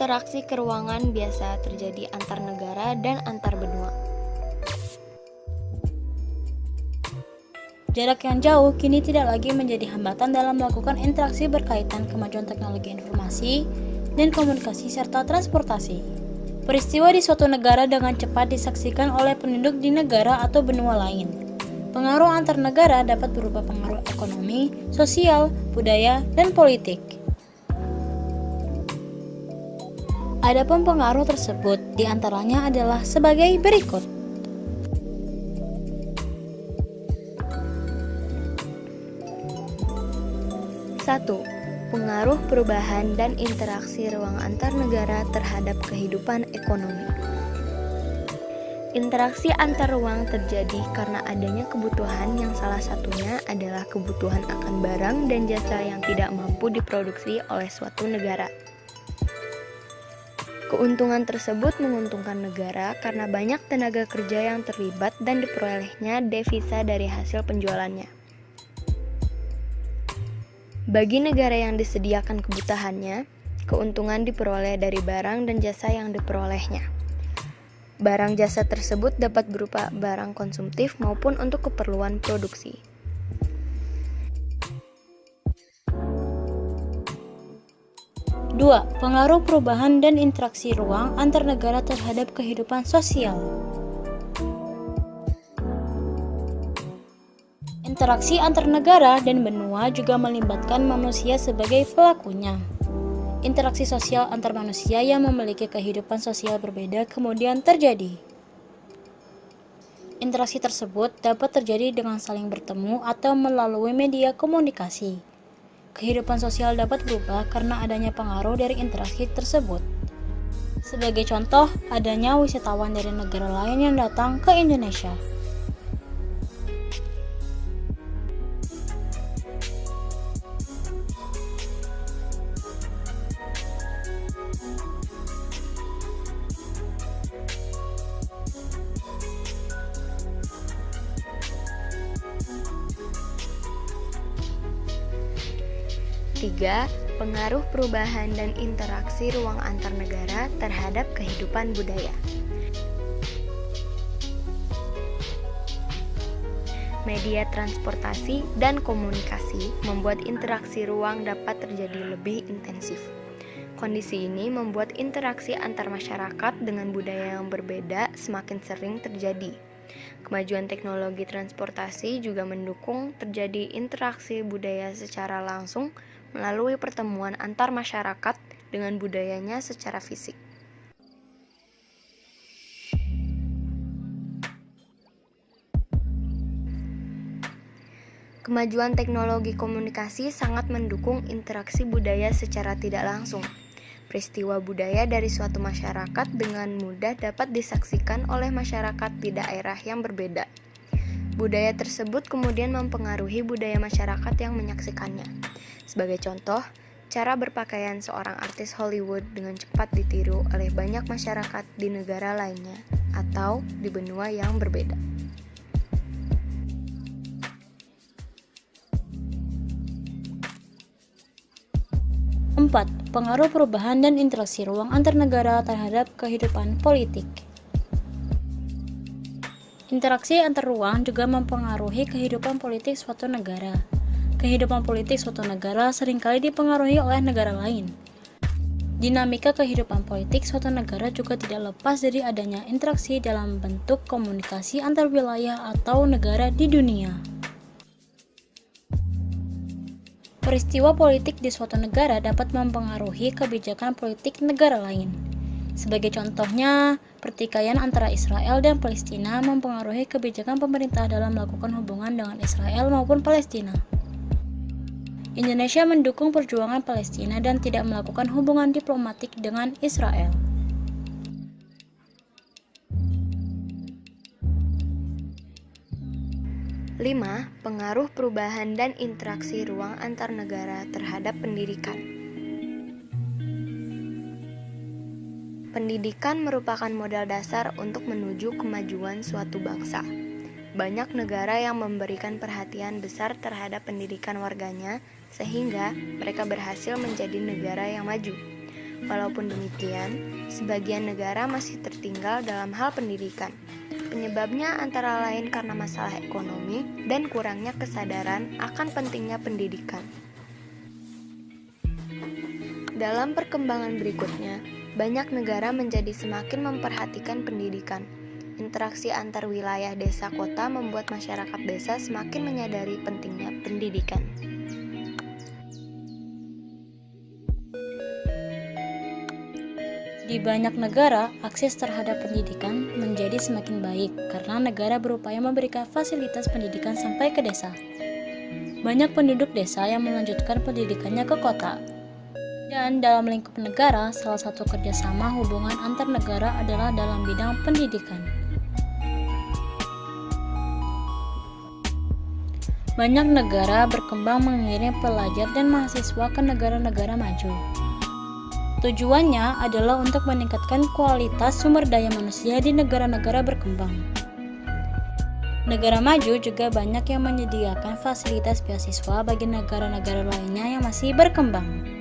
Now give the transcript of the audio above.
Interaksi keruangan biasa terjadi antar negara dan antar benua. Jarak yang jauh kini tidak lagi menjadi hambatan dalam melakukan interaksi berkaitan kemajuan teknologi informasi dan komunikasi serta transportasi. Peristiwa di suatu negara dengan cepat disaksikan oleh penduduk di negara atau benua lain. Pengaruh antar negara dapat berupa pengaruh ekonomi, sosial, budaya, dan politik. Adapun pengaruh tersebut diantaranya adalah sebagai berikut. 1. Pengaruh perubahan dan interaksi ruang antar negara terhadap kehidupan ekonomi. Interaksi antar ruang terjadi karena adanya kebutuhan yang salah satunya adalah kebutuhan akan barang dan jasa yang tidak mampu diproduksi oleh suatu negara. Keuntungan tersebut menguntungkan negara karena banyak tenaga kerja yang terlibat dan diperolehnya devisa dari hasil penjualannya. Bagi negara yang disediakan kebutuhannya, keuntungan diperoleh dari barang dan jasa yang diperolehnya. Barang jasa tersebut dapat berupa barang konsumtif maupun untuk keperluan produksi. Dua, pengaruh perubahan dan interaksi ruang antar negara terhadap kehidupan sosial. Interaksi antar negara dan benua juga melibatkan manusia sebagai pelakunya. Interaksi sosial antar manusia yang memiliki kehidupan sosial berbeda kemudian terjadi. Interaksi tersebut dapat terjadi dengan saling bertemu atau melalui media komunikasi. Kehidupan sosial dapat berubah karena adanya pengaruh dari interaksi tersebut. Sebagai contoh, adanya wisatawan dari negara lain yang datang ke Indonesia. Tiga, pengaruh perubahan dan interaksi ruang antar negara terhadap kehidupan budaya. Media transportasi dan komunikasi membuat interaksi ruang dapat terjadi lebih intensif. Kondisi ini membuat interaksi antar masyarakat dengan budaya yang berbeda semakin sering terjadi. Kemajuan teknologi transportasi juga mendukung terjadi interaksi budaya secara langsung melalui pertemuan antar masyarakat dengan budayanya secara fisik. Kemajuan teknologi komunikasi sangat mendukung interaksi budaya secara tidak langsung. Peristiwa budaya dari suatu masyarakat dengan mudah dapat disaksikan oleh masyarakat di daerah yang berbeda. Budaya tersebut kemudian mempengaruhi budaya masyarakat yang menyaksikannya. Sebagai contoh, cara berpakaian seorang artis Hollywood dengan cepat ditiru oleh banyak masyarakat di negara lainnya atau di benua yang berbeda. Empat, pengaruh perubahan dan interaksi ruang antar negara terhadap kehidupan politik. Interaksi antar ruang juga mempengaruhi kehidupan politik suatu negara. Kehidupan politik suatu negara seringkali dipengaruhi oleh negara lain. Dinamika kehidupan politik suatu negara juga tidak lepas dari adanya interaksi dalam bentuk komunikasi antar wilayah atau negara di dunia. Peristiwa politik di suatu negara dapat mempengaruhi kebijakan politik negara lain. Sebagai contohnya, pertikaian antara Israel dan Palestina mempengaruhi kebijakan pemerintah dalam melakukan hubungan dengan Israel maupun Palestina. Indonesia mendukung perjuangan Palestina dan tidak melakukan hubungan diplomatik dengan Israel. Lima, pengaruh perubahan dan interaksi ruang antar negara terhadap pendidikan. Pendidikan merupakan modal dasar untuk menuju kemajuan suatu bangsa. Banyak negara yang memberikan perhatian besar terhadap pendidikan warganya, sehingga mereka berhasil menjadi negara yang maju. Walaupun demikian, sebagian negara masih tertinggal dalam hal pendidikan. Penyebabnya antara lain karena masalah ekonomi dan kurangnya kesadaran akan pentingnya pendidikan. Dalam perkembangan berikutnya, banyak negara menjadi semakin memperhatikan pendidikan. Interaksi antar wilayah desa kota membuat masyarakat desa semakin menyadari pentingnya pendidikan. Di banyak negara, akses terhadap pendidikan menjadi semakin baik karena negara berupaya memberikan fasilitas pendidikan sampai ke desa. Banyak penduduk desa yang melanjutkan pendidikannya ke kota. Dan dalam lingkup negara, salah satu kerjasama hubungan antar negara adalah dalam bidang pendidikan. Banyak negara berkembang mengirim pelajar dan mahasiswa ke negara-negara maju. Tujuannya adalah untuk meningkatkan kualitas sumber daya manusia di negara-negara berkembang. Negara maju juga banyak yang menyediakan fasilitas beasiswa bagi negara-negara lainnya yang masih berkembang.